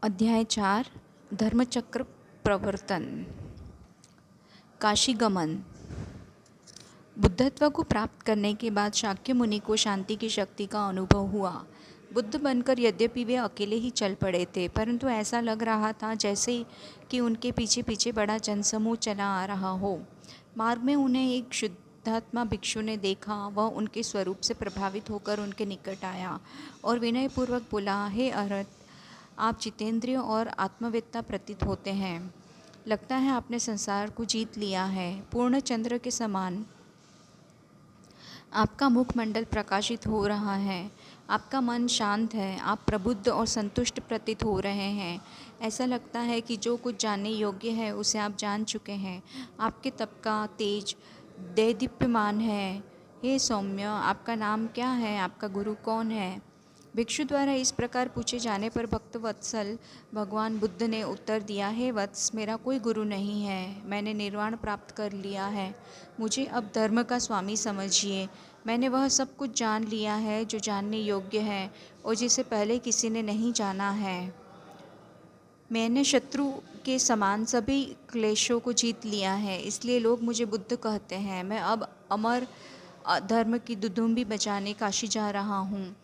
अध्याय 4 धर्मचक्र प्रवर्तन। काशी गमन। बुद्धत्व को प्राप्त करने के बाद शाक्य मुनि को शांति की शक्ति का अनुभव हुआ। बुद्ध बनकर यद्यपि वे अकेले ही चल पड़े थे, परंतु ऐसा लग रहा था जैसे कि उनके पीछे पीछे बड़ा जनसमूह चला आ रहा हो। मार्ग में उन्हें एक शुद्धात्मा भिक्षु ने देखा। वह उनके स्वरूप से प्रभावित होकर उनके निकट आया और विनयपूर्वक बोला, हे अरहत, आप जितेंद्रिय और आत्मवेत्ता प्रतीत होते हैं। लगता है आपने संसार को जीत लिया है। पूर्ण चंद्र के समान आपका मुखमंडल प्रकाशित हो रहा है। आपका मन शांत है। आप प्रबुद्ध और संतुष्ट प्रतीत हो रहे हैं। ऐसा लगता है कि जो कुछ जानने योग्य है उसे आप जान चुके हैं। आपके तप का तेज दैदीप्यमान है। हे सौम्य, आपका नाम क्या है? आपका गुरु कौन है? भिक्षु द्वारा इस प्रकार पूछे जाने पर भक्त वत्सल भगवान बुद्ध ने उत्तर दिया, हे वत्स, मेरा कोई गुरु नहीं है। मैंने निर्वाण प्राप्त कर लिया है। मुझे अब धर्म का स्वामी समझिए। मैंने वह सब कुछ जान लिया है जो जानने योग्य है और जिसे पहले किसी ने नहीं जाना है। मैंने शत्रु के समान सभी क्लेशों को जीत लिया है, इसलिए लोग मुझे बुद्ध कहते हैं। मैं अब अमर धर्म की दुदुम्बी बजाने काशी जा रहा हूँ।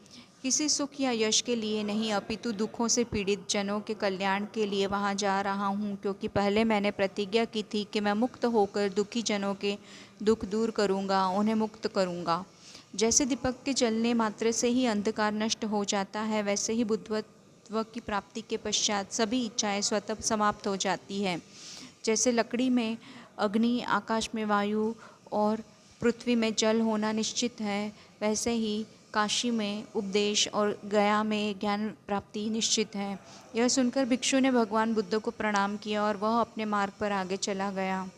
किसी सुख या यश के लिए नहीं, अपितु दुखों से पीड़ित जनों के कल्याण के लिए वहाँ जा रहा हूँ, क्योंकि पहले मैंने प्रतिज्ञा की थी कि मैं मुक्त होकर दुखी जनों के दुख दूर करूँगा, उन्हें मुक्त करूँगा। जैसे दीपक के जलने मात्र से ही अंधकार नष्ट हो जाता है, वैसे ही बुद्धत्व की प्राप्ति के पश्चात सभी इच्छाएं स्वतः समाप्त हो जाती है। जैसे लकड़ी में अग्नि, आकाश में वायु और पृथ्वी में जल होना निश्चित है, वैसे ही काशी में उपदेश और गया में ज्ञान प्राप्ति निश्चित है। यह सुनकर भिक्षु ने भगवान बुद्ध को प्रणाम किया और वह अपने मार्ग पर आगे चला गया।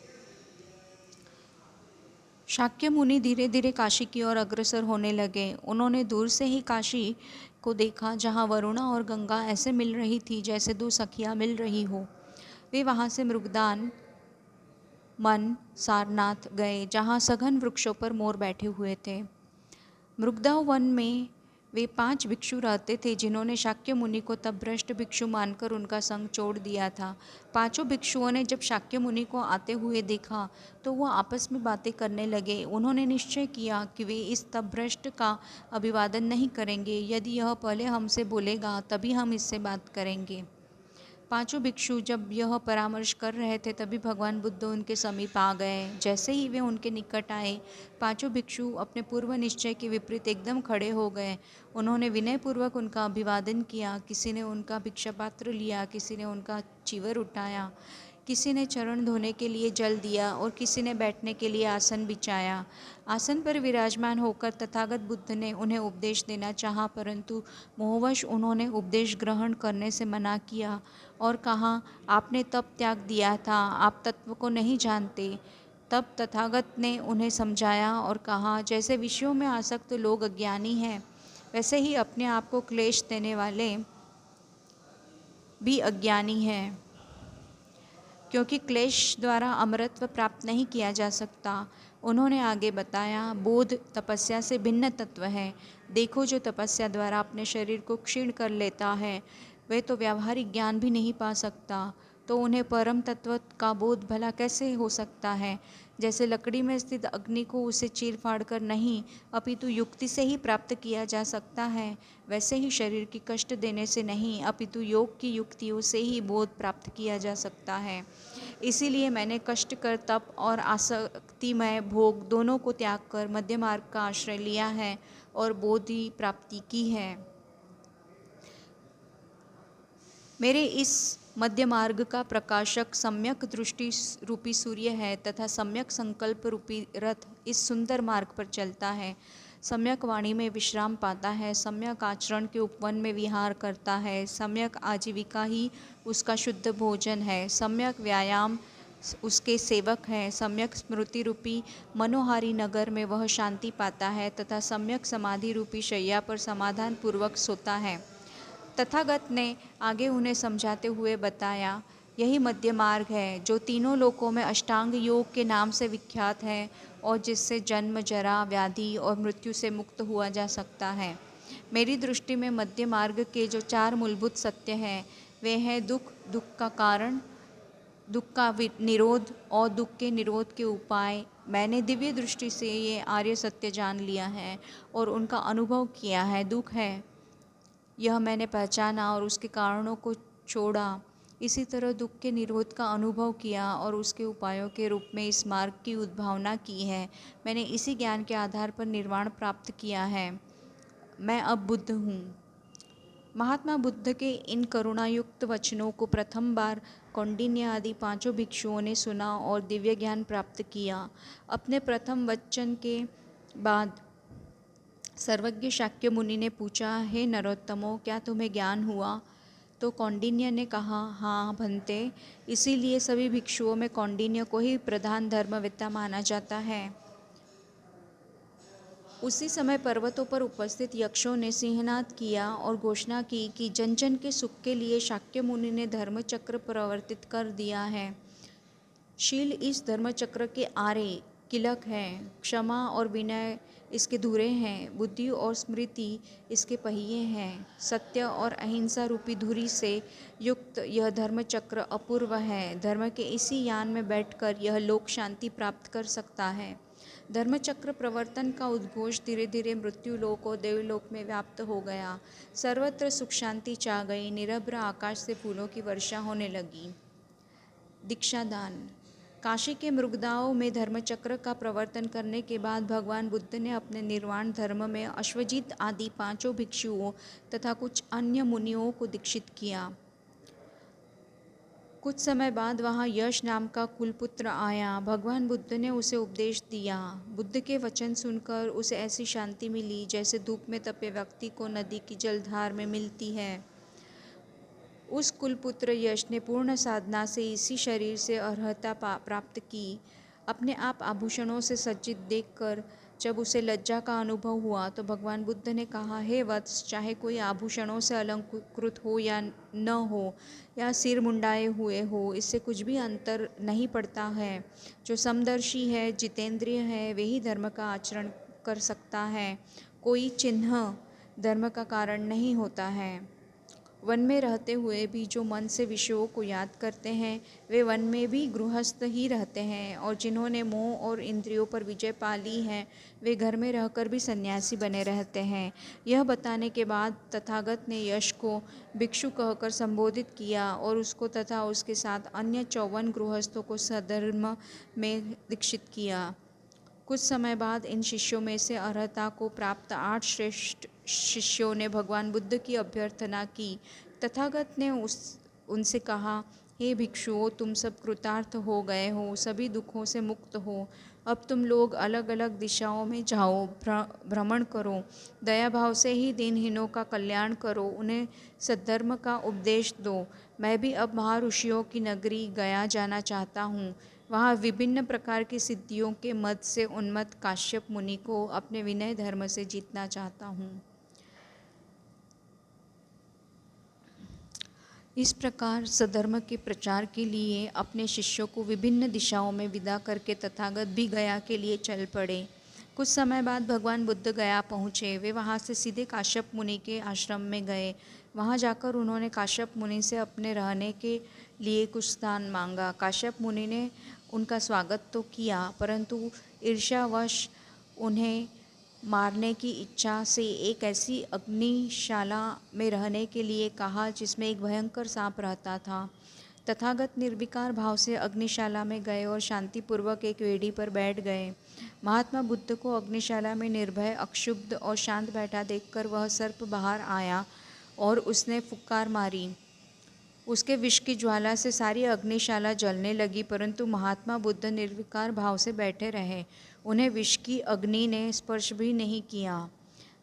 शाक्य मुनि धीरे धीरे काशी की ओर अग्रसर होने लगे। उन्होंने दूर से ही काशी को देखा, जहाँ वरुणा और गंगा ऐसे मिल रही थी जैसे दो सखियाँ मिल रही हो। वे वहाँ से मृगदान मन सारनाथ गए, जहाँ सघन वृक्षों पर मोर बैठे हुए थे। मृगदाव वन में वे 5 भिक्षु रहते थे, जिन्होंने शाक्य मुनि को तब भ्रष्ट भिक्षु मानकर उनका संग छोड़ दिया था। 5 भिक्षुओं ने जब शाक्य मुनि को आते हुए देखा तो वो आपस में बातें करने लगे। उन्होंने निश्चय किया कि वे इस तब भ्रष्ट का अभिवादन नहीं करेंगे। यदि यह पहले हमसे बोलेगा तभी हम इससे बात करेंगे। 5 भिक्षु जब यह परामर्श कर रहे थे, तभी भगवान बुद्ध उनके समीप आ गए। जैसे ही वे उनके निकट आए, 5 भिक्षु अपने पूर्व निश्चय के विपरीत एकदम खड़े हो गए। उन्होंने विनयपूर्वक उनका अभिवादन किया। किसी ने उनका भिक्षा पात्र लिया, किसी ने उनका चीवर उठाया, किसी ने चरण धोने के लिए जल दिया और किसी ने बैठने के लिए आसन बिछाया। आसन पर विराजमान होकर तथागत बुद्ध ने उन्हें उपदेश देना चाहा, परंतु मोहवश उन्होंने उपदेश ग्रहण करने से मना किया और कहा, आपने तप त्याग दिया था, आप तत्व को नहीं जानते। तब तथागत ने उन्हें समझाया और कहा, जैसे विषयों में आसक्त लोग अज्ञानी हैं, वैसे ही अपने आप को क्लेश देने वाले भी अज्ञानी हैं, क्योंकि क्लेश द्वारा अमरत्व प्राप्त नहीं किया जा सकता। उन्होंने आगे बताया, बोध तपस्या से भिन्न तत्व है। देखो, जो तपस्या द्वारा अपने शरीर को क्षीण कर लेता है, वह तो व्यावहारिक ज्ञान भी नहीं पा सकता, तो उन्हें परम तत्व का बोध भला कैसे हो सकता है? जैसे लकड़ी में स्थित अग्नि को उसे चीर फाड़ कर नहीं, अपितु युक्ति से ही प्राप्त किया जा सकता है, वैसे ही शरीर की कष्ट देने से नहीं, अपितु योग की युक्तियों से ही बोध प्राप्त किया जा सकता है। इसीलिए मैंने कष्ट कर तप और आसक्तिमय भोग दोनों को त्याग कर मध्य मार्ग का आश्रय लिया है और बोधि प्राप्ति की है। मेरे इस मध्य मार्ग का प्रकाशक सम्यक दृष्टि रूपी सूर्य है तथा सम्यक संकल्प रूपी रथ इस सुंदर मार्ग पर चलता है। सम्यक वाणी में विश्राम पाता है, सम्यक आचरण के उपवन में विहार करता है, सम्यक आजीविका ही उसका शुद्ध भोजन है, सम्यक व्यायाम उसके सेवक हैं, सम्यक स्मृति रूपी मनोहारी नगर में वह शांति पाता है तथा सम्यक समाधि रूपी शैया पर समाधान पूर्वक सोता है। तथागत ने आगे उन्हें समझाते हुए बताया, यही मध्य मार्ग है जो तीनों लोकों में अष्टांग योग के नाम से विख्यात है और जिससे जन्म, जरा, व्याधि और मृत्यु से मुक्त हुआ जा सकता है। मेरी दृष्टि में मध्य मार्ग के जो 4 मूलभूत सत्य हैं, वे है दुख, दुख का कारण, दुख का निरोध और दुख के निरोध के उपाय। मैंने दिव्य दृष्टि से ये आर्य सत्य जान लिया है और उनका अनुभव किया है। दुख है, यह मैंने पहचाना और उसके कारणों को छोड़ा। इसी तरह दुख के निरोध का अनुभव किया और उसके उपायों के रूप में इस मार्ग की उद्भावना की है। मैंने इसी ज्ञान के आधार पर निर्वाण प्राप्त किया है। मैं अब बुद्ध हूँ। महात्मा बुद्ध के इन करुणायुक्त वचनों को प्रथम बार कौंडिन्य आदि पांचों भिक्षुओं ने सुना और दिव्य ज्ञान प्राप्त किया। अपने प्रथम वचन के बाद सर्वज्ञ शाक्य मुनि ने पूछा, हे नरोत्तमो, क्या तुम्हें ज्ञान हुआ? तो कौंडिन्य ने कहा, हाँ भंते। इसीलिए सभी भिक्षुओं में कौंडिन्य को ही प्रधान धर्मवेत्ता माना जाता है। उसी समय पर्वतों पर उपस्थित यक्षों ने सिंहनाद किया और घोषणा की कि जन जन के सुख के लिए शाक्य मुनि ने धर्मचक्र प्रवर्तित कर दिया है। शील इस धर्मचक्र के आरे किलक हैं, क्षमा और विनय इसके धुरे हैं, बुद्धि और स्मृति इसके पहिए हैं। सत्य और अहिंसा रूपी धुरी से युक्त यह धर्मचक्र अपूर्व है। धर्म के इसी यान में बैठकर यह लोक शांति प्राप्त कर सकता है। धर्मचक्र प्रवर्तन का उद्घोष धीरे धीरे मृत्यु लोक और देवलोक में व्याप्त हो गया। सर्वत्र सुख शांति छा गई। निरभ्र आकाश से फूलों की वर्षा होने लगी। दीक्षादान। काशी के मृगदाओं में धर्मचक्र का प्रवर्तन करने के बाद भगवान बुद्ध ने अपने निर्वाण धर्म में अश्वजीत आदि पांचों भिक्षुओं तथा कुछ अन्य मुनियों को दीक्षित किया। कुछ समय बाद वहाँ यश नाम का कुलपुत्र आया। भगवान बुद्ध ने उसे उपदेश दिया। बुद्ध के वचन सुनकर उसे ऐसी शांति मिली जैसे धूप में तपे व्यक्ति को नदी की जलधार में मिलती है। उस कुलपुत्र यश ने पूर्ण साधना से इसी शरीर से अर्हता प्राप्त की। अपने आप आभूषणों से सज्जित देखकर जब उसे लज्जा का अनुभव हुआ तो भगवान बुद्ध ने कहा, हे वत्स, चाहे कोई आभूषणों से अलंकृत हो या न हो या सिर मुंडाए हुए हो, इससे कुछ भी अंतर नहीं पड़ता है। जो समदर्शी है, जितेंद्रिय है, वही धर्म का आचरण कर सकता है। कोई चिन्ह धर्म का कारण नहीं होता है। वन में रहते हुए भी जो मन से विषयों को याद करते हैं, वे वन में भी गृहस्थ ही रहते हैं। और जिन्होंने मोह और इंद्रियों पर विजय पा ली है, वे घर में रहकर भी सन्यासी बने रहते हैं। यह बताने के बाद तथागत ने यश को भिक्षु कहकर संबोधित किया और उसको तथा उसके साथ अन्य 54 गृहस्थों को सधर्म में दीक्षित किया। कुछ समय बाद इन शिष्यों में से अर्हता को प्राप्त 8 श्रेष्ठ शिष्यों ने भगवान बुद्ध की अभ्यर्थना की। तथागत ने उनसे कहा, हे भिक्षुओं, तुम सब कृतार्थ हो गए हो, सभी दुखों से मुक्त हो। अब तुम लोग अलग अलग दिशाओं में जाओ, भ्रमण करो, दया भाव से ही दीनहीनों का कल्याण करो, उन्हें सद्धर्म का उपदेश दो। मैं भी अब महर्षियों की नगरी गया जाना चाहता हूँ। वहाँ विभिन्न प्रकार की सिद्धियों के मद से उन्मत्त काश्यप मुनि को अपने विनय धर्म से जीतना चाहता हूँ। इस प्रकार सधर्म के प्रचार के लिए अपने शिष्यों को विभिन्न दिशाओं में विदा करके तथागत भी गया के लिए चल पड़े। कुछ समय बाद भगवान बुद्ध गया पहुँचे। वे वहाँ से सीधे काश्यप मुनि के आश्रम में गए। वहाँ जाकर उन्होंने काश्यप मुनि से अपने रहने के लिए कुछ स्थान मांगा। काश्यप मुनि ने उनका स्वागत तो किया, परंतु ईर्ष्यावश उन्हें मारने की इच्छा से एक ऐसी अग्निशाला में रहने के लिए कहा जिसमें एक भयंकर सांप रहता था। तथागत निर्विकार भाव से अग्निशाला में गए और शांतिपूर्वक एक वेदी पर बैठ गए। महात्मा बुद्ध को अग्निशाला में निर्भय, अक्षुब्ध और शांत बैठा देखकर वह सर्प बाहर आया और उसने फुक्कार मारी। उसके विष की ज्वाला से सारी अग्निशाला जलने लगी, परंतु महात्मा बुद्ध निर्विकार भाव से बैठे रहे। उन्हें विष की अग्नि ने स्पर्श भी नहीं किया।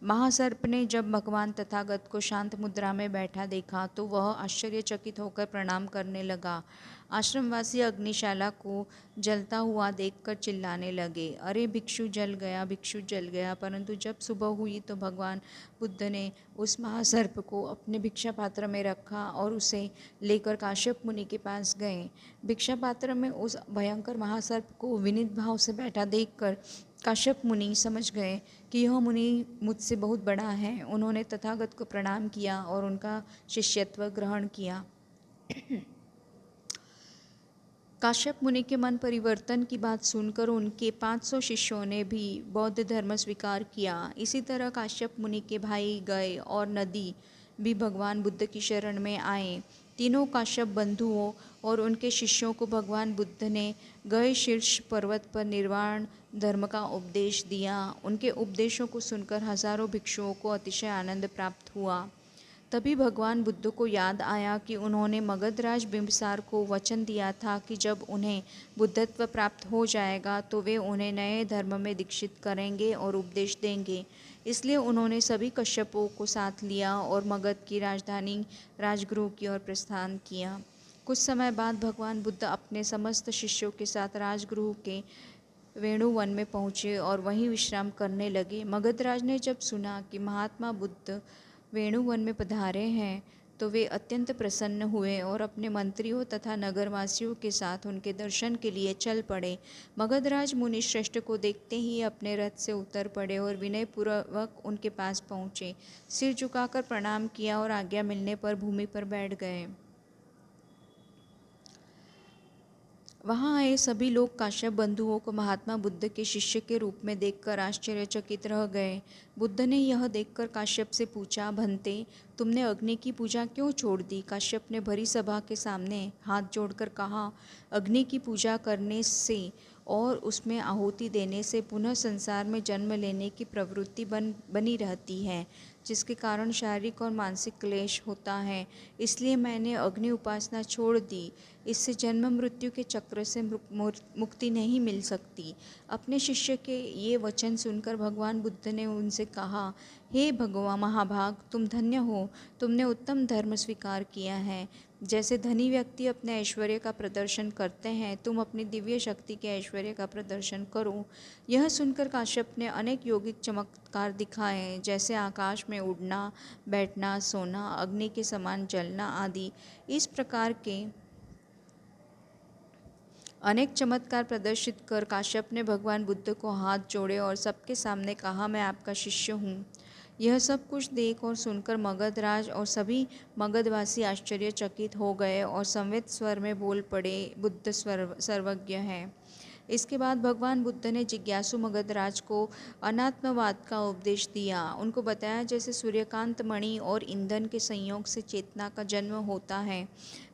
महासर्प ने जब भगवान तथागत को शांत मुद्रा में बैठा देखा तो वह आश्चर्यचकित होकर प्रणाम करने लगा। आश्रमवासी अग्निशाला को जलता हुआ देखकर चिल्लाने लगे, अरे भिक्षु जल गया, भिक्षु जल गया। परंतु जब सुबह हुई तो भगवान बुद्ध ने उस महासर्प को अपने भिक्षा पात्र में रखा और उसे लेकर काश्यप मुनि के पास गए। भिक्षा पात्र में उस भयंकर महासर्प को विनीत भाव से बैठा देखकर काश्यप मुनि समझ गए कि यह मुनि मुझसे बहुत बड़ा है। उन्होंने तथागत को प्रणाम किया और उनका शिष्यत्व ग्रहण किया। काश्यप मुनि के मन परिवर्तन की बात सुनकर उनके 500 शिष्यों ने भी बौद्ध धर्म स्वीकार किया। इसी तरह काश्यप मुनि के भाई गए और नदी भी भगवान बुद्ध की शरण में आए। तीनों काश्यप बंधुओं और उनके शिष्यों को भगवान बुद्ध ने गए शीर्ष पर्वत पर निर्वाण धर्म का उपदेश दिया। उनके उपदेशों को सुनकर हजारों भिक्षुओं को अतिशय आनंद प्राप्त हुआ। तभी भगवान बुद्ध को याद आया कि उन्होंने मगधराज बिंबिसार को वचन दिया था कि जब उन्हें बुद्धत्व प्राप्त हो जाएगा तो वे उन्हें नए धर्म में दीक्षित करेंगे और उपदेश देंगे। इसलिए उन्होंने सभी कश्यपों को साथ लिया और मगध की राजधानी राजगृह की ओर प्रस्थान किया। कुछ समय बाद भगवान बुद्ध अपने समस्त शिष्यों के साथ राजगृह के वेणुवन में पहुँचे और वहीं विश्राम करने लगे। मगधराज ने जब सुना कि महात्मा बुद्ध वेणुवन में पधारे हैं तो वे अत्यंत प्रसन्न हुए और अपने मंत्रियों तथा नगरवासियों के साथ उनके दर्शन के लिए चल पड़े। मगधराज मुनि श्रेष्ठ को देखते ही अपने रथ से उतर पड़े और विनयपूर्वक उनके पास पहुँचे, सिर झुकाकर प्रणाम किया और आज्ञा मिलने पर भूमि पर बैठ गए। वहाँ आए सभी लोग काश्यप बंधुओं को महात्मा बुद्ध के शिष्य के रूप में देखकर आश्चर्यचकित रह गए। बुद्ध ने यह देखकर काश्यप से पूछा, भंते, तुमने अग्नि की पूजा क्यों छोड़ दी? काश्यप ने भरी सभा के सामने हाथ जोड़कर कहा, अग्नि की पूजा करने से और उसमें आहुति देने से पुनः संसार में जन्म लेने की प्रवृत्ति बनी रहती है, जिसके कारण शारीरिक और मानसिक क्लेश होता है। इसलिए मैंने अग्नि उपासना छोड़ दी। इससे जन्म मृत्यु के चक्र से मुक्ति नहीं मिल सकती। अपने शिष्य के ये वचन सुनकर भगवान बुद्ध ने उनसे कहा, हे भगवान महाभाग, तुम धन्य हो, तुमने उत्तम धर्म स्वीकार किया है। जैसे धनी व्यक्ति अपने ऐश्वर्य का प्रदर्शन करते हैं, तुम अपनी दिव्य शक्ति के ऐश्वर्य का प्रदर्शन करो। यह सुनकर काश्यप ने अनेक यौगिक चमत्कार दिखाए, जैसे आकाश में उड़ना, बैठना, सोना, अग्नि के समान जलना आदि। इस प्रकार के अनेक चमत्कार प्रदर्शित कर काश्यप ने भगवान बुद्ध को हाथ जोड़े और सबके सामने कहा, मैं आपका शिष्य हूँ। यह सब कुछ देख और सुनकर मगधराज और सभी मगधवासी आश्चर्यचकित हो गए और संवेद स्वर में बोल पड़े, बुद्ध सर्वज्ञ है। इसके बाद भगवान बुद्ध ने जिज्ञासु मगधराज को अनात्मवाद का उपदेश दिया। उनको बताया, जैसे सूर्यकांत मणि और ईंधन के संयोग से चेतना का जन्म होता है,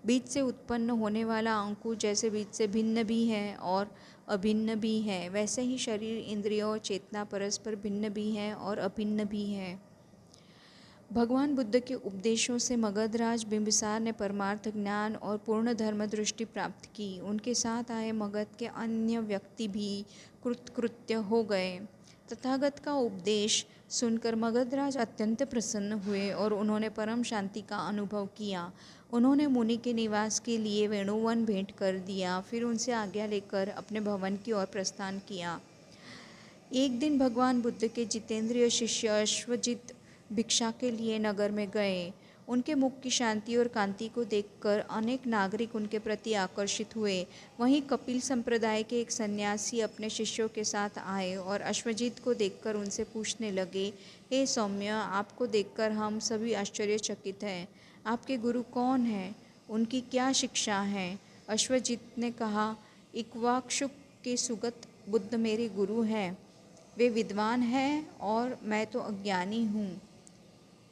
बीज से उत्पन्न होने वाला अंकुर जैसे बीज से भिन्न भी है और अभिन्न भी है, वैसे ही शरीर, इंद्रियों और चेतना परस्पर भिन्न भी है और अभिन्न भी है। भगवान बुद्ध के उपदेशों से मगधराज बिंबिसार ने परमार्थ ज्ञान और पूर्ण धर्म दृष्टि प्राप्त की। उनके साथ आए मगध के अन्य व्यक्ति भी कृतकृत्य हो गए। तथागत का उपदेश सुनकर मगधराज अत्यंत प्रसन्न हुए और उन्होंने परम शांति का अनुभव किया। उन्होंने मुनि के निवास के लिए वेणुवन भेंट कर दिया, फिर उनसे आज्ञा लेकर अपने भवन की ओर प्रस्थान किया। एक दिन भगवान बुद्ध के जितेंद्रिय शिष्य अश्वजित भिक्षा के लिए नगर में गए। उनके मुख की शांति और कांति को देखकर अनेक नागरिक उनके प्रति आकर्षित हुए। वहीं कपिल संप्रदाय के एक सन्यासी अपने शिष्यों के साथ आए और अश्वजित को देखकर उनसे पूछने लगे, हे सौम्य, आपको देखकर हम सभी आश्चर्यचकित हैं। आपके गुरु कौन हैं? उनकी क्या शिक्षा है? अश्वजित ने कहा, इक्ष्वाकु के सुगत बुद्ध मेरे गुरु हैं। वे विद्वान हैं और मैं तो अज्ञानी हूँ।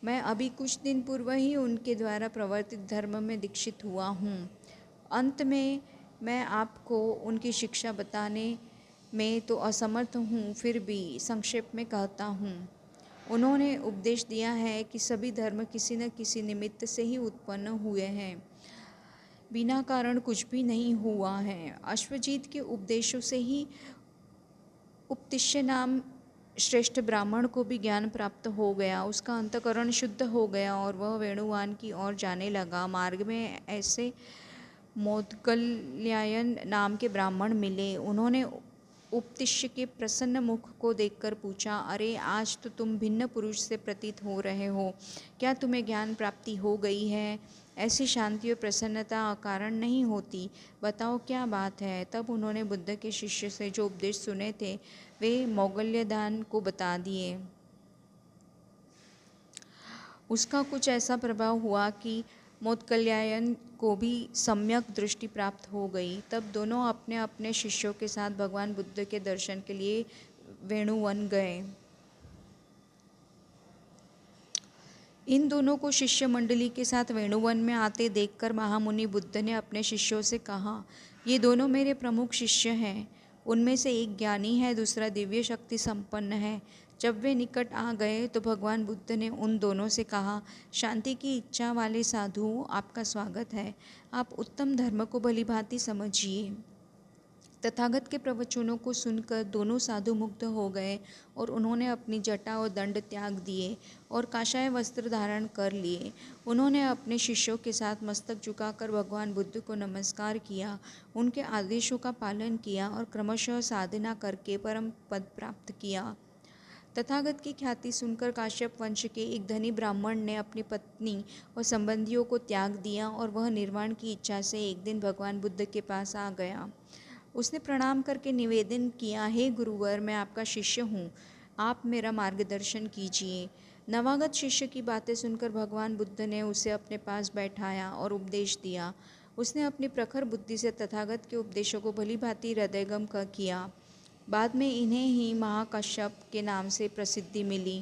मैं अभी कुछ दिन पूर्व ही उनके द्वारा प्रवर्तित धर्म में दीक्षित हुआ हूँ। अंत में मैं आपको उनकी शिक्षा बताने में तो असमर्थ हूँ, फिर भी संक्षेप में कहता हूँ। उन्होंने उपदेश दिया है कि सभी धर्म किसी न किसी निमित्त से ही उत्पन्न हुए हैं, बिना कारण कुछ भी नहीं हुआ है। अश्वजीत के उपदेशों से ही उपतिष्य नाम श्रेष्ठ ब्राह्मण को भी ज्ञान प्राप्त हो गया। उसका अंतःकरण शुद्ध हो गया और वह वेणुवान की ओर जाने लगा। मार्ग में ऐसे मोदगल्यायन नाम के ब्राह्मण मिले। उन्होंने उपतिष्य के प्रसन्न मुख को देखकर पूछा, अरे, आज तो तुम भिन्न पुरुष से प्रतीत हो रहे हो। क्या तुम्हें ज्ञान प्राप्ति हो गई है? ऐसी शांति और प्रसन्नता अकारण नहीं होती। बताओ क्या बात है? तब उन्होंने बुद्ध के शिष्य से जो उपदेश सुने थे वे मौगल्यदान को बता दिए। उसका कुछ ऐसा प्रभाव हुआ कि मोदकल्यायन को भी सम्यक दृष्टि प्राप्त हो गई। तब दोनों अपने अपने शिष्यों के साथ भगवान बुद्ध के दर्शन के लिए वेणुवन गए। इन दोनों को शिष्य मंडली के साथ वेणुवन में आते देखकर महामुनि बुद्ध ने अपने शिष्यों से कहा, ये दोनों मेरे प्रमुख शिष्य हैं। उनमें से एक ज्ञानी है, दूसरा दिव्य शक्ति संपन्न है। जब वे निकट आ गए तो भगवान बुद्ध ने उन दोनों से कहा, शांति की इच्छा वाले साधुओं, आपका स्वागत है। आप उत्तम धर्म को भलीभांति समझिए। तथागत के प्रवचनों को सुनकर दोनों साधु मुग्ध हो गए और उन्होंने अपनी जटा और दंड त्याग दिए और काषाय वस्त्र धारण कर लिए। उन्होंने अपने शिष्यों के साथ मस्तक झुकाकर भगवान बुद्ध को नमस्कार किया, उनके आदेशों का पालन किया और क्रमशः साधना करके परम पद प्राप्त किया। तथागत की ख्याति सुनकर काश्यप वंश के एक धनी ब्राह्मण ने अपनी पत्नी और संबंधियों को त्याग दिया और वह निर्वाण की इच्छा से एक दिन भगवान बुद्ध के पास आ गया। उसने प्रणाम करके निवेदन किया, हे गुरुवर, मैं आपका शिष्य हूँ, आप मेरा मार्गदर्शन कीजिए। नवागत शिष्य की बातें सुनकर भगवान बुद्ध ने उसे अपने पास बैठाया और उपदेश दिया। उसने अपनी प्रखर बुद्धि से तथागत के उपदेशों को भलीभांति हृदयंगम किया। बाद में इन्हें ही महाकश्यप के नाम से प्रसिद्धि मिली।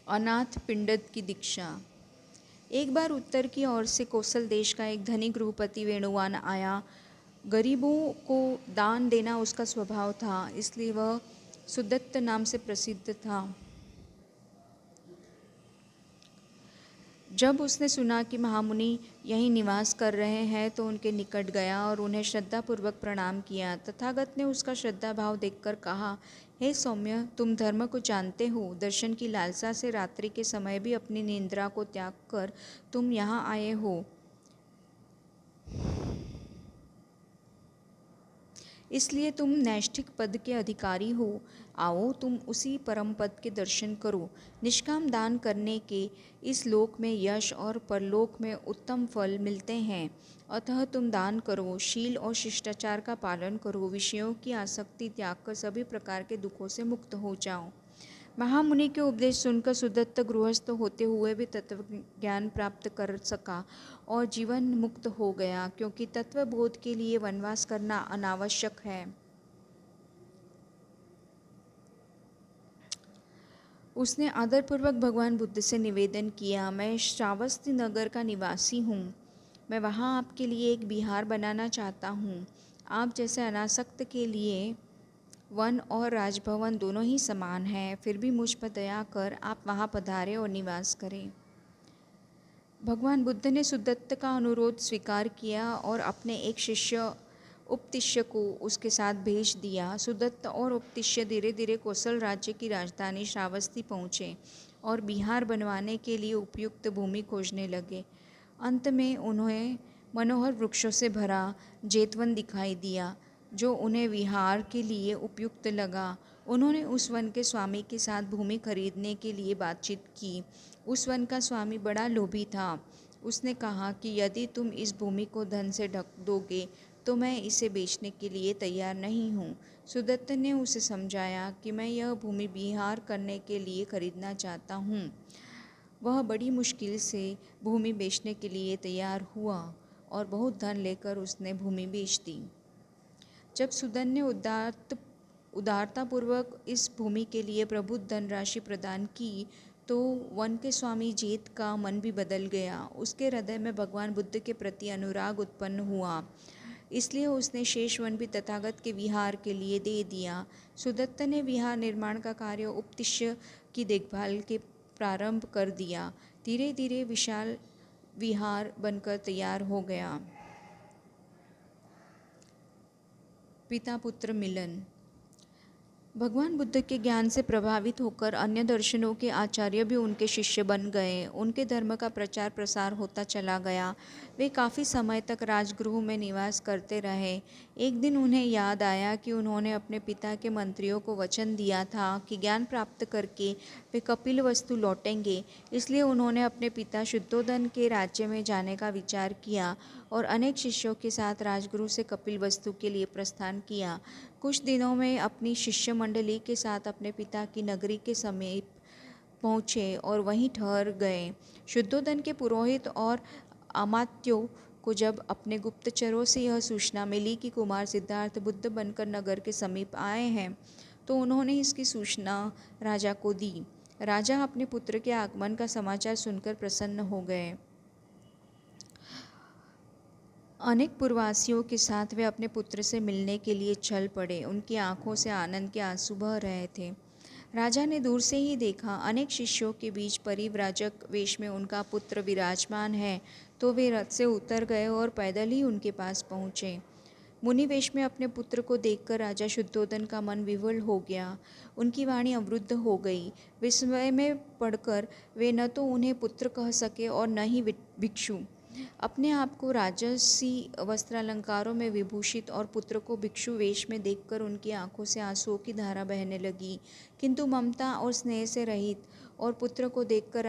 अनाथ पिंडद की दीक्षा। एक बार उत्तर की ओर से कौशल देश का एक धनी गृहपति वेणुवान आया। गरीबों को दान देना उसका स्वभाव था, इसलिए वह सुदत्त नाम से प्रसिद्ध था। जब उसने सुना कि महामुनि यहीं निवास कर रहे हैं तो उनके निकट गया और उन्हें श्रद्धापूर्वक प्रणाम किया। तथागत ने उसका श्रद्धा भाव देखकर कहा, हे सौम्य, तुम धर्म को जानते हो। दर्शन की लालसा से रात्रि के समय भी अपनी निद्रा को त्याग कर तुम यहाँ आए हो। इसलिए तुम नैष्ठिक पद के अधिकारी हो। आओ तुम उसी परम पद के दर्शन करो। निष्काम दान करने के इस लोक में यश और परलोक में उत्तम फल मिलते हैं। अतः तुम दान करो, शील और शिष्टाचार का पालन करो, विषयों की आसक्ति त्याग कर सभी प्रकार के दुखों से मुक्त हो जाओ। महामुनि के उपदेश सुनकर सुदत्त गृहस्थ होते हुए भी तत्व ज्ञान प्राप्त कर सका और जीवन मुक्त हो गया, क्योंकि तत्व बोध के लिए वनवास करना अनावश्यक है। उसने आदरपूर्वक भगवान बुद्ध से निवेदन किया, मैं श्रावस्ती नगर का निवासी हूँ। मैं वहाँ आपके लिए एक विहार बनाना चाहता हूँ। आप जैसे अनासक्त के लिए वन और राजभवन दोनों ही समान हैं, फिर भी मुझ पर दया कर आप वहाँ पधारें और निवास करें। भगवान बुद्ध ने सुदत्त का अनुरोध स्वीकार किया और अपने एक शिष्य उपतिष्य को उसके साथ भेज दिया। सुदत्त और उपतिष्य धीरे धीरे कौशल राज्य की राजधानी श्रावस्ती पहुँचे और विहार बनवाने के लिए उपयुक्त भूमि खोजने लगे। अंत में उन्हें मनोहर वृक्षों से भरा जेतवन दिखाई दिया, जो उन्हें विहार के लिए उपयुक्त लगा। उन्होंने उस वन के स्वामी के साथ भूमि खरीदने के लिए बातचीत की। उस वन का स्वामी बड़ा लोभी था। उसने कहा कि यदि तुम इस भूमि को धन से ढक दोगे तो मैं इसे बेचने के लिए तैयार नहीं हूँ। सुदत्त ने उसे समझाया कि मैं यह भूमि विहार करने के लिए खरीदना चाहता हूँ। वह बड़ी मुश्किल से भूमि बेचने के लिए तैयार हुआ और बहुत धन लेकर उसने भूमि बेच दी। जब सुदन ने उदारतापूर्वक इस भूमि के लिए प्रभुत धनराशि प्रदान की तो वन के स्वामी जेत का मन भी बदल गया। उसके हृदय में भगवान बुद्ध के प्रति अनुराग उत्पन्न हुआ, इसलिए उसने शेष वन भी तथागत के विहार के लिए दे दिया। सुदत्त ने विहार निर्माण का कार्य उपतिष्य की देखभाल के प्रारंभ कर दिया। धीरे धीरे विशाल विहार बनकर तैयार हो गया। पिता पुत्र मिलन। भगवान बुद्ध के ज्ञान से प्रभावित होकर अन्य दर्शनों के आचार्य भी उनके शिष्य बन गए। उनके धर्म का प्रचार प्रसार होता चला गया। वे काफ़ी समय तक राजगृह में निवास करते रहे। एक दिन उन्हें याद आया कि उन्होंने अपने पिता के मंत्रियों को वचन दिया था कि ज्ञान प्राप्त करके वे कपिलवस्तु लौटेंगे। इसलिए उन्होंने अपने पिता शुद्धोदन के राज्य में जाने का विचार किया और अनेक शिष्यों के साथ राजगृह से कपिलवस्तु के लिए प्रस्थान किया। कुछ दिनों में अपनी शिष्य मंडली के साथ अपने पिता की नगरी के समीप पहुँचे और वहीं ठहर गए। शुद्धोदन के पुरोहित और अमात्यों को जब अपने गुप्तचरों से यह सूचना मिली कि कुमार सिद्धार्थ बुद्ध बनकर नगर के समीप आए हैं, तो उन्होंने इसकी सूचना राजा को दी। राजा अपने पुत्र के आगमन का समाचार सुनकर प्रसन्न हो गए। अनेक पुरवासियों के साथ वे अपने पुत्र से मिलने के लिए चल पड़े। उनकी आंखों से आनंद के आंसू बह रहे थे। राजा ने दूर से ही देखा, अनेक शिष्यों के बीच परिव्राजक वेश में उनका पुत्र विराजमान है, तो वे रथ से उतर गए और पैदल ही उनके पास पहुँचे। मुनि वेश में अपने पुत्र को देखकर राजा शुद्धोदन का मन विवल हो गया। उनकी वाणी अवरुद्ध हो गई। विस्मय में पड़कर वे न तो उन्हें पुत्र कह सके और न ही भिक्षु। अपने आप को राजसी वस्त्रालंकारों में विभूषित और पुत्र को भिक्षु वेश में देखकर उनकी आंखों से आंसुओं की धारा बहने लगी। किंतु ममता और स्नेह से रहित और पुत्र को देखकर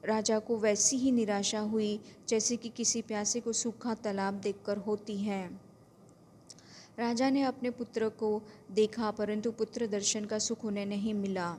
राजा को वैसी ही निराशा हुई जैसे कि किसी प्यासे को सूखा तालाब देखकर होती है। राजा ने अपने पुत्र को देखा, परंतु पुत्र दर्शन का सुख उन्हें नहीं मिला।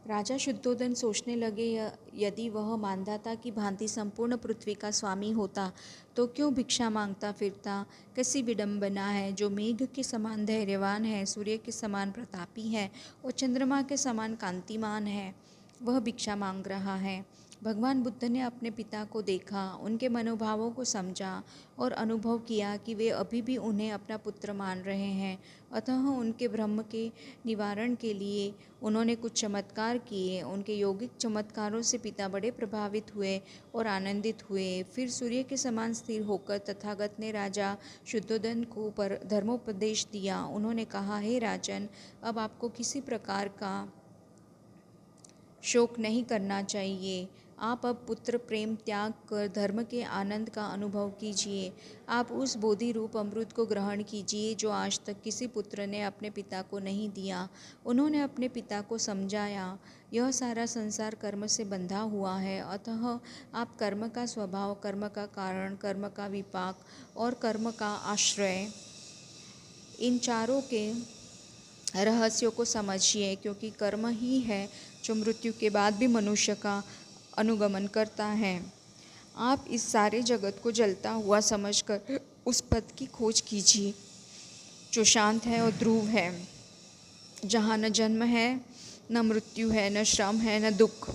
राजा शुद्धोदन सोचने लगे, यदि वह मानधाता की भांति संपूर्ण पृथ्वी का स्वामी होता तो क्यों भिक्षा मांगता फिरता। कैसी विडंबना है, जो मेघ के समान धैर्यवान है, सूर्य के समान प्रतापी है और चंद्रमा के समान कांतिमान है, वह भिक्षा मांग रहा है। भगवान बुद्ध ने अपने पिता को देखा, उनके मनोभावों को समझा और अनुभव किया कि वे अभी भी उन्हें अपना पुत्र मान रहे हैं। अतः उनके भ्रम के निवारण के लिए उन्होंने कुछ चमत्कार किए। उनके यौगिक चमत्कारों से पिता बड़े प्रभावित हुए और आनंदित हुए। फिर सूर्य के समान स्थिर होकर तथागत ने राजा शुद्धोदन को धर्मोपदेश दिया। उन्होंने कहा, हे राजन, अब आपको किसी प्रकार का शोक नहीं करना चाहिए। आप अब पुत्र प्रेम त्याग कर धर्म के आनंद का अनुभव कीजिए। आप उस बोधि रूप अमृत को ग्रहण कीजिए जो आज तक किसी पुत्र ने अपने पिता को नहीं दिया। उन्होंने अपने पिता को समझाया, यह सारा संसार कर्म से बंधा हुआ है, अतः आप कर्म का स्वभाव, कर्म का कारण, कर्म का विपाक और कर्म का आश्रय, इन चारों के रहस्यों को समझिए, क्योंकि कर्म ही है जो मृत्यु के बाद भी मनुष्य का अनुगमन करता है। आप इस सारे जगत को जलता हुआ समझकर उस पद की खोज कीजिए जो शांत है और ध्रुव है, जहाँ न जन्म है, न मृत्यु है, न श्रम है, न दुख।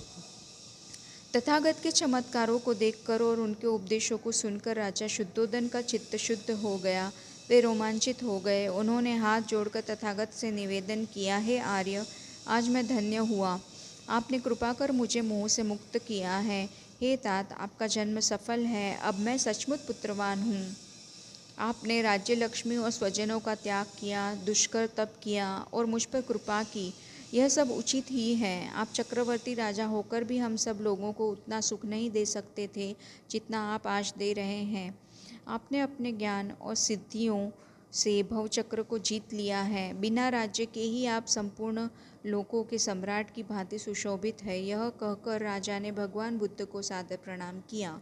तथागत के चमत्कारों को देखकर और उनके उपदेशों को सुनकर राजा शुद्धोदन का चित्त शुद्ध हो गया। वे रोमांचित हो गए। उन्होंने हाथ जोड़कर तथागत से निवेदन किया, हे आर्य, आज मैं धन्य हुआ। आपने कृपा कर मुझे मोह से मुक्त किया है। हे तात, आपका जन्म सफल है। अब मैं सचमुच पुत्रवान हूँ। आपने राज्य लक्ष्मी और स्वजनों का त्याग किया, दुष्कर तप किया और मुझ पर कृपा की। यह सब उचित ही है। आप चक्रवर्ती राजा होकर भी हम सब लोगों को उतना सुख नहीं दे सकते थे जितना आप आज दे रहे हैं। आपने अपने ज्ञान और सिद्धियों से भवचक्र को जीत लिया है। बिना राज्य के ही आप संपूर्ण लोकों के सम्राट की भांति सुशोभित है। यह कहकर राजा ने भगवान बुद्ध को सादर प्रणाम किया।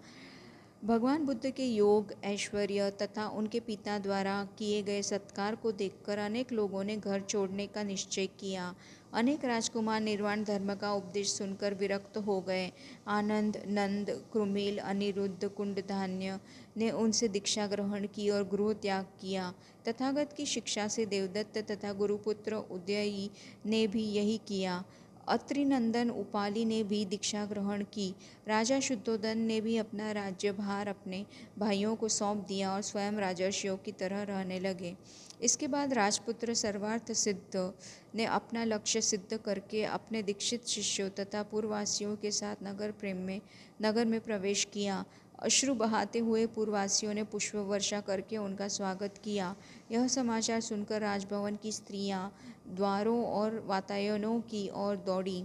भगवान बुद्ध के योग, ऐश्वर्य तथा उनके पिता द्वारा किए गए सत्कार को देखकर अनेक लोगों ने घर छोड़ने का निश्चय किया। अनेक राजकुमार निर्वाण धर्म का उपदेश सुनकर विरक्त हो गए। आनंद, नंद, कृमिल, अनिरुद्ध, कुंडधान्य ने उनसे दीक्षा ग्रहण की और गृह त्याग किया। तथागत की शिक्षा से देवदत्त तथा गुरुपुत्र उदयी ने भी यही किया। अत्रिनंदन उपाली ने भी दीक्षा ग्रहण की। राजा शुद्धोदन ने भी अपना राज्यभार अपने भाइयों को सौंप दिया और स्वयं राजर्षियों की तरह रहने लगे। इसके बाद राजपुत्र सर्वार्थ सिद्ध ने अपना लक्ष्य सिद्ध करके अपने दीक्षित शिष्यों तथा पूर्ववासियों के साथ नगर में प्रवेश किया। अश्रु बहाते हुए पूर्ववासियों ने पुष्प वर्षा करके उनका स्वागत किया। यह समाचार सुनकर राजभवन की स्त्रियां द्वारों और वातायनों की ओर दौड़ी।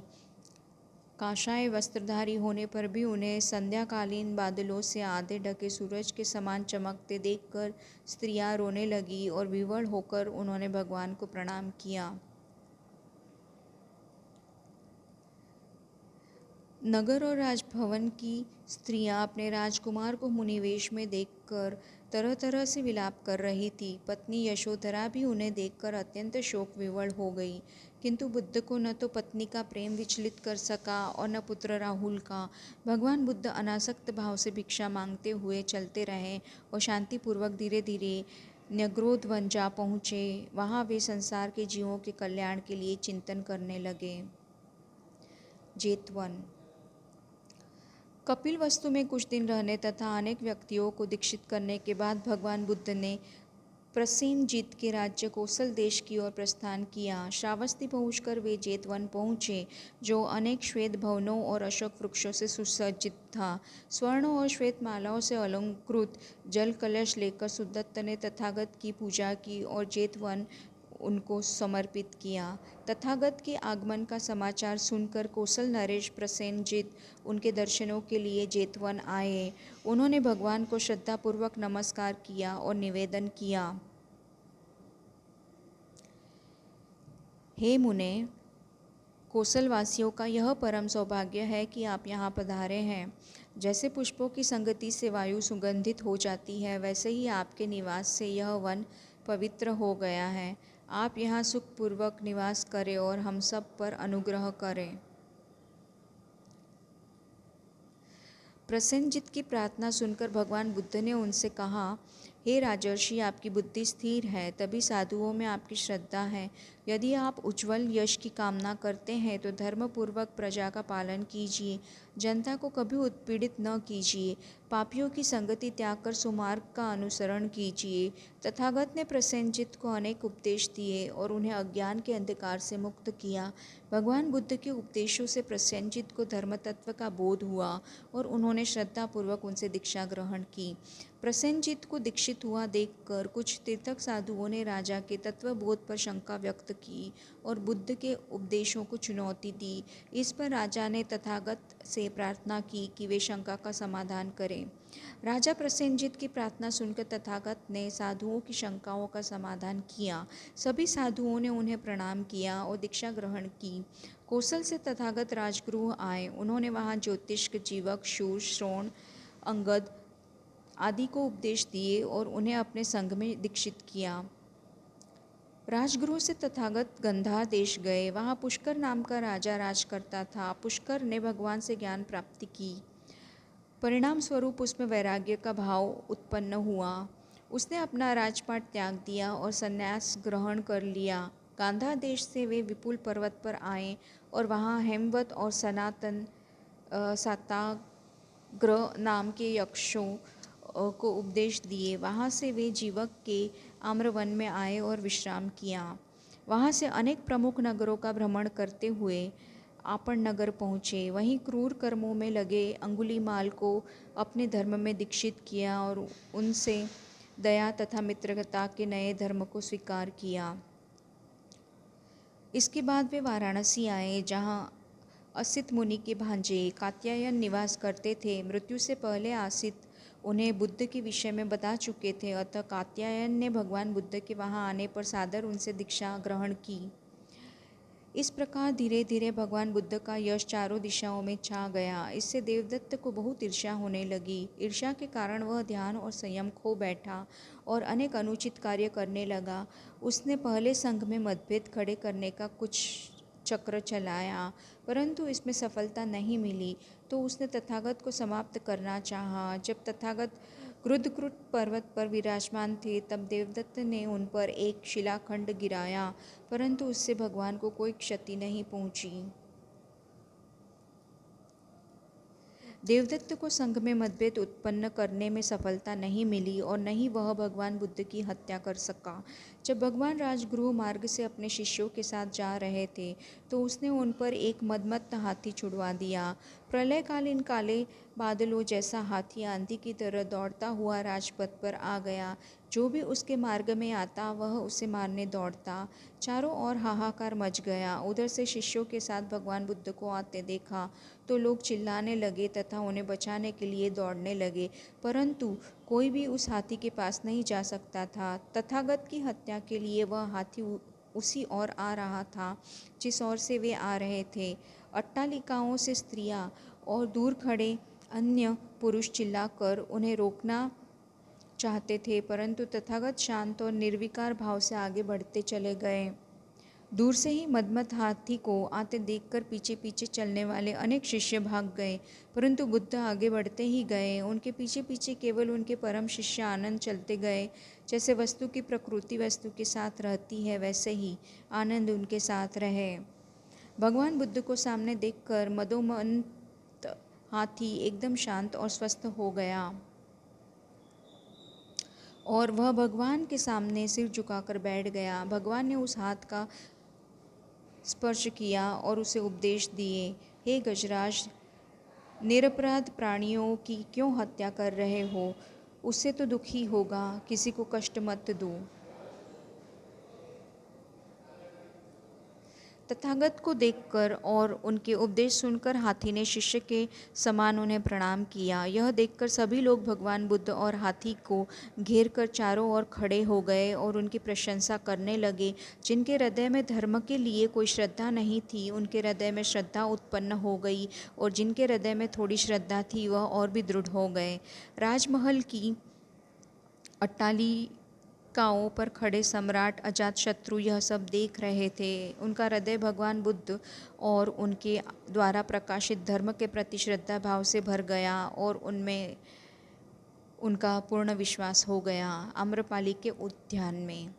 काषाय वस्त्रधारी होने पर भी उन्हें संध्याकालीन बादलों से आधे ढके सूरज के समान चमकते देखकर स्त्रियां रोने लगी और विवश होकर उन्होंने भगवान को प्रणाम किया। नगर और राजभवन की स्त्रियां अपने राजकुमार को मुनिवेश में देखकर तरह तरह से विलाप कर रही थी। पत्नी यशोधरा भी उन्हें देखकर अत्यंत शोक विवश हो गई, किंतु बुद्ध को न तो पत्नी का प्रेम विचलित कर सका और न पुत्र राहुल का। भगवान बुद्ध अनासक्त भाव से भिक्षा मांगते हुए चलते रहे और शांतिपूर्वक धीरे धीरे न्यग्रोधवन जा पहुँचे। वहाँ वे संसार के जीवों के कल्याण के लिए चिंतन करने लगे। जेतवन। कपिलवस्तु में कुछ दिन रहने तथा अनेक व्यक्तियों को दीक्षित करने के बाद भगवान बुद्ध ने प्रसेनजित के राज्य कोसल देश की ओर प्रस्थान किया। श्रावस्ती पहुंचकर वे जेतवन पहुंचे, जो अनेक श्वेत भवनों और अशोक वृक्षों से सुसज्जित था। स्वर्ण और श्वेत मालाओं से अलंकृत जल कलश लेकर सुदत्त ने तथागत की पूजा की और जेतवन उनको समर्पित किया। तथागत के आगमन का समाचार सुनकर कौशल नरेश प्रसेनजित उनके दर्शनों के लिए जेतवन आए। उन्होंने भगवान को श्रद्धापूर्वक नमस्कार किया और निवेदन किया, हे मुने, कौशलवासियों का यह परम सौभाग्य है कि आप यहाँ पधारे हैं। जैसे पुष्पों की संगति से वायु सुगंधित हो जाती है, वैसे ही आपके निवास से यह वन पवित्र हो गया है। आप यहाँ सुखपूर्वक निवास करें और हम सब पर अनुग्रह करें। प्रसेनजित की प्रार्थना सुनकर भगवान बुद्ध ने उनसे कहा, हे राजर्षि, आपकी बुद्धि स्थिर है, तभी साधुओं में आपकी श्रद्धा है। यदि आप उज्ज्वल यश की कामना करते हैं तो धर्मपूर्वक प्रजा का पालन कीजिए, जनता को कभी उत्पीड़ित न कीजिए, पापियों की संगति त्याग कर सुमार्ग का अनुसरण कीजिए। तथागत ने प्रसेनजित को अनेक उपदेश दिए और उन्हें अज्ञान के अंधकार से मुक्त किया। भगवान बुद्ध के उपदेशों से प्रसेनजित को धर्म तत्व का बोध हुआ और उन्होंने श्रद्धापूर्वक उनसे दीक्षा ग्रहण की। प्रसेनजित को दीक्षित हुआ देखकर कुछ तीर्थक साधुओं ने राजा के तत्वबोध पर शंका व्यक्त की और बुद्ध के उपदेशों को चुनौती दी। इस पर राजा ने तथागत से प्रार्थना की कि वे शंका का समाधान करें। राजा प्रसेनजित की प्रार्थना सुनकर तथागत ने साधुओं की शंकाओं का समाधान किया। सभी साधुओं ने उन्हें प्रणाम किया और दीक्षा ग्रहण की। कौशल से तथागत राजगृह आए। उन्होंने वहाँ ज्योतिष, जीवक, शूर, श्रोण, अंगद आदि को उपदेश दिए और उन्हें अपने संघ में दीक्षित किया। राजगृह से तथागत गंधार देश गए। वहाँ पुष्कर नाम का राजा राज करता था। पुष्कर ने भगवान से ज्ञान प्राप्ति की। परिणाम स्वरूप उसमें वैराग्य का भाव उत्पन्न हुआ। उसने अपना राजपाट त्याग दिया और संन्यास ग्रहण कर लिया। गांधार देश से वे विपुल पर्वत पर आए और वहाँ हेमवत और सनातन साताग्र नाम के यक्षों को उपदेश दिए। वहाँ से वे जीवक के आम्रवन में आए और विश्राम किया। वहाँ से अनेक प्रमुख नगरों का भ्रमण करते हुए आपण नगर पहुँचे। वहीं क्रूर कर्मों में लगे अंगुलीमाल को अपने धर्म में दीक्षित किया और उनसे दया तथा मित्रता के नए धर्म को स्वीकार किया। इसके बाद वे वाराणसी आए, जहाँ असित मुनि के भांजे कात्यायन निवास करते थे। मृत्यु से पहले असित उन्हें बुद्ध के विषय में बता चुके थे, अतः कात्यायन ने भगवान बुद्ध के वहाँ आने पर सादर उनसे दीक्षा ग्रहण की। इस प्रकार धीरे धीरे भगवान बुद्ध का यश चारों दिशाओं में छा गया। इससे देवदत्त को बहुत ईर्ष्या होने लगी। ईर्ष्या के कारण वह ध्यान और संयम खो बैठा और अनेक अनुचित कार्य करने लगा। उसने पहले संघ में मतभेद खड़े करने का कुछ चक्र चलाया, परंतु इसमें सफलता नहीं मिली, तो उसने तथागत को समाप्त करना चाहा। जब तथागत क्रुद्धकृत पर्वत पर विराजमान थे, तब देवदत्त ने उन पर एक शिलाखंड गिराया, परंतु उससे भगवान को कोई क्षति नहीं पहुंची। देवदत्त को संघ में मतभेद उत्पन्न करने में सफलता नहीं मिली और न ही वह भगवान बुद्ध की हत्या कर सका। जब भगवान राजगृह मार्ग से अपने शिष्यों के साथ जा रहे थे, तो उसने उन पर एक मदमत्त हाथी छुड़वा दिया। प्रलयकालीन काले बादलों जैसा हाथी आंधी की तरह दौड़ता हुआ राजपथ पर आ गया। जो भी उसके मार्ग में आता वह उसे मारने दौड़ता। चारों ओर हाहाकार मच गया। उधर से शिष्यों के साथ भगवान बुद्ध को आते देखा तो लोग चिल्लाने लगे तथा उन्हें बचाने के लिए दौड़ने लगे, परंतु कोई भी उस हाथी के पास नहीं जा सकता था। तथागत की हत्या के लिए वह हाथी उसी ओर आ रहा था जिस ओर से वे आ रहे थे। अट्टालिकाओं से स्त्रियां और दूर खड़े अन्य पुरुष चिल्लाकर उन्हें रोकना चाहते थे, परंतु तथागत शांत और निर्विकार भाव से आगे बढ़ते चले गए। दूर से ही मदमत हाथी को आते देखकर पीछे पीछे चलने वाले अनेक शिष्य भाग गए, परंतु बुद्ध आगे बढ़ते ही गए। उनके पीछे पीछे केवल उनके परम शिष्य आनंद चलते गए। जैसे वस्तु की प्रकृति वस्तु के साथ रहती है, वैसे ही आनंद उनके साथ रहे। भगवान बुद्ध को सामने देखकर मदोन्मत्त हाथी एकदम शांत और स्वस्थ हो गया और वह भगवान के सामने सिर झुकाकर बैठ गया। भगवान ने उस हाथ का स्पर्श किया और उसे उपदेश दिए, हे गजराज, निरपराध प्राणियों की क्यों हत्या कर रहे हो? उससे तो दुखी होगा, किसी को कष्ट मत दो। तथागत को देखकर और उनके उपदेश सुनकर हाथी ने शिष्य के समान उन्हें प्रणाम किया। यह देखकर सभी लोग भगवान बुद्ध और हाथी को घेर कर चारों ओर खड़े हो गए और उनकी प्रशंसा करने लगे। जिनके हृदय में धर्म के लिए कोई श्रद्धा नहीं थी, उनके हृदय में श्रद्धा उत्पन्न हो गई, और जिनके हृदय में थोड़ी श्रद्धा थी वह और भी दृढ़ हो गए। राजमहल की अट्टालिकाओं पर खड़े सम्राट अजातशत्रु यह सब देख रहे थे। उनका हृदय भगवान बुद्ध और उनके द्वारा प्रकाशित धर्म के प्रति श्रद्धा भाव से भर गया और उनमें उनका पूर्ण विश्वास हो गया। आम्रपाली के उद्यान में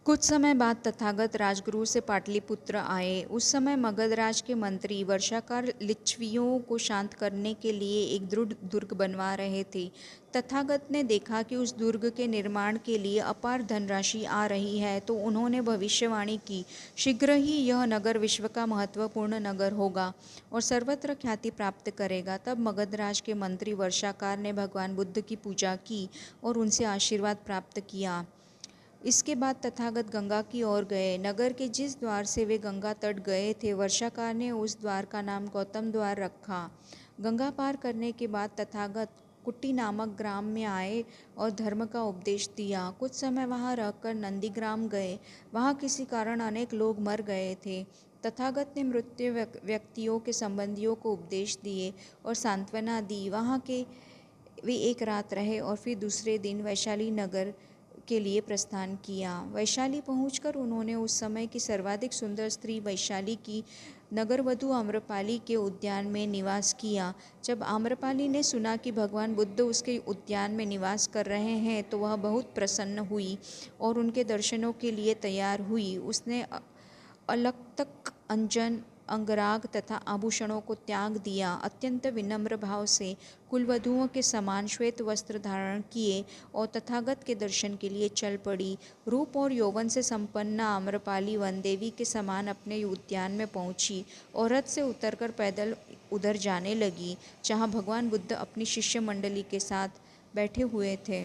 कुछ समय बाद तथागत राजगृह से पाटलिपुत्र आए। उस समय मगधराज के मंत्री वर्षाकार लिच्छवियों को शांत करने के लिए एक दृढ़ दुर्ग बनवा रहे थे। तथागत ने देखा कि उस दुर्ग के निर्माण के लिए अपार धनराशि आ रही है, तो उन्होंने भविष्यवाणी की, शीघ्र ही यह नगर विश्व का महत्वपूर्ण नगर होगा और सर्वत्र ख्याति प्राप्त करेगा। तब मगधराज के मंत्री वर्षाकार ने भगवान बुद्ध की पूजा की और उनसे आशीर्वाद प्राप्त किया। इसके बाद तथागत गंगा की ओर गए। नगर के जिस द्वार से वे गंगा तट गए थे, वर्षाकार ने उस द्वार का नाम गौतम द्वार रखा। गंगा पार करने के बाद तथागत कुट्टी नामक ग्राम में आए और धर्म का उपदेश दिया। कुछ समय वहाँ रहकर नंदीग्राम गए। वहाँ किसी कारण अनेक लोग मर गए थे। तथागत ने मृत्यु व्यक्तियों के संबंधियों को उपदेश दिए और सांत्वना दी। वहाँ के वे एक रात रहे और फिर दूसरे दिन वैशाली नगर के लिए प्रस्थान किया। वैशाली पहुंचकर उन्होंने उस समय की सर्वाधिक सुंदर स्त्री वैशाली की नगरवधु आम्रपाली के उद्यान में निवास किया। जब आम्रपाली ने सुना कि भगवान बुद्ध उसके उद्यान में निवास कर रहे हैं, तो वह बहुत प्रसन्न हुई और उनके दर्शनों के लिए तैयार हुई। उसने अलक्तक, अंजन, अंगराग तथा आभूषणों को त्याग दिया। अत्यंत विनम्र भाव से कुलवधुओं के समान श्वेत वस्त्र धारण किए और तथागत के दर्शन के लिए चल पड़ी। रूप और यौवन से संपन्न आम्रपाली वनदेवी के समान अपने उद्यान में पहुंची और रथ से उतरकर पैदल उधर जाने लगी जहां भगवान बुद्ध अपनी शिष्य मंडली के साथ बैठे हुए थे।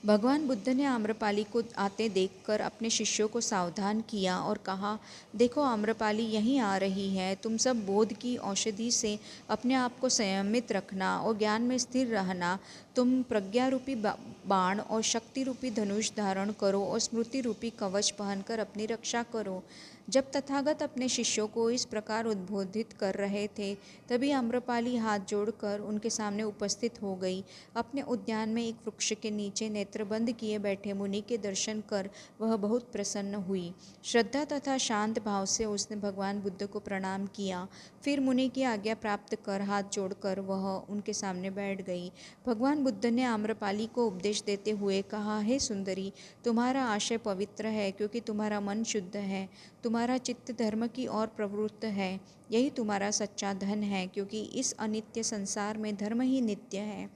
भगवान बुद्ध ने आम्रपाली को आते देखकर अपने शिष्यों को सावधान किया और कहा, देखो आम्रपाली यहीं आ रही है। तुम सब बोध की औषधि से अपने आप को संयमित रखना और ज्ञान में स्थिर रहना। तुम प्रज्ञा रूपी बाण और शक्ति रूपी धनुष धारण करो और स्मृति रूपी कवच पहनकर अपनी रक्षा करो। जब तथागत अपने शिष्यों को इस प्रकार उद्बोधित कर रहे थे, तभी आम्रपाली हाथ जोड़कर उनके सामने उपस्थित हो गई। अपने उद्यान में एक वृक्ष के नीचे नेत्रबंद किए बैठे मुनि के दर्शन कर वह बहुत प्रसन्न हुई। श्रद्धा तथा शांत भाव से उसने भगवान बुद्ध को प्रणाम किया। फिर मुनि की आज्ञा प्राप्त कर हाथ जोड़कर वह उनके सामने बैठ गई। भगवान बुद्ध ने आम्रपाली को उपदेश देते हुए कहा, हे सुंदरी, तुम्हारा आशय पवित्र है क्योंकि तुम्हारा मन शुद्ध है। तुम्हारा चित्त धर्म की ओर प्रवृत्त है। यही तुम्हारा सच्चा धन है क्योंकि इस अनित्य संसार में धर्म ही नित्य है।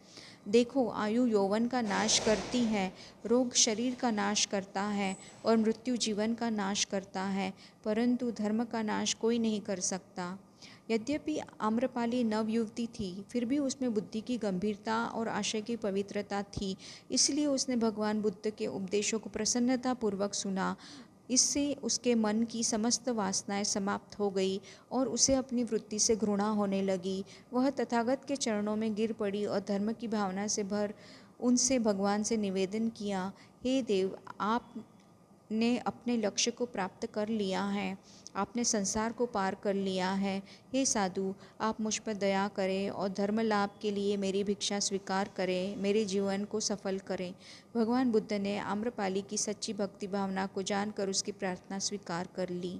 देखो, आयु यौवन का नाश करती है, रोग शरीर का नाश करता है और मृत्यु जीवन का नाश करता है, परंतु धर्म का नाश कोई नहीं कर सकता। यद्यपि आम्रपाली नवयुवती थी, फिर भी उसमें बुद्धि की गंभीरता और आशय की पवित्रता थी। इसलिए उसने भगवान बुद्ध के उपदेशों को प्रसन्नतापूर्वक सुना। इससे उसके मन की समस्त वासनाएं समाप्त हो गई और उसे अपनी वृत्ति से घृणा होने लगी। वह तथागत के चरणों में गिर पड़ी और धर्म की भावना से भर उनसे भगवान से निवेदन किया, हे देव, आपने अपने लक्ष्य को प्राप्त कर लिया है, आपने संसार को पार कर लिया है। हे साधु, आप मुझ पर दया करें और धर्म लाभ के लिए मेरी भिक्षा स्वीकार करें, मेरे जीवन को सफल करें। भगवान बुद्ध ने आम्रपाली की सच्ची भक्ति भावना को जानकर उसकी प्रार्थना स्वीकार कर ली।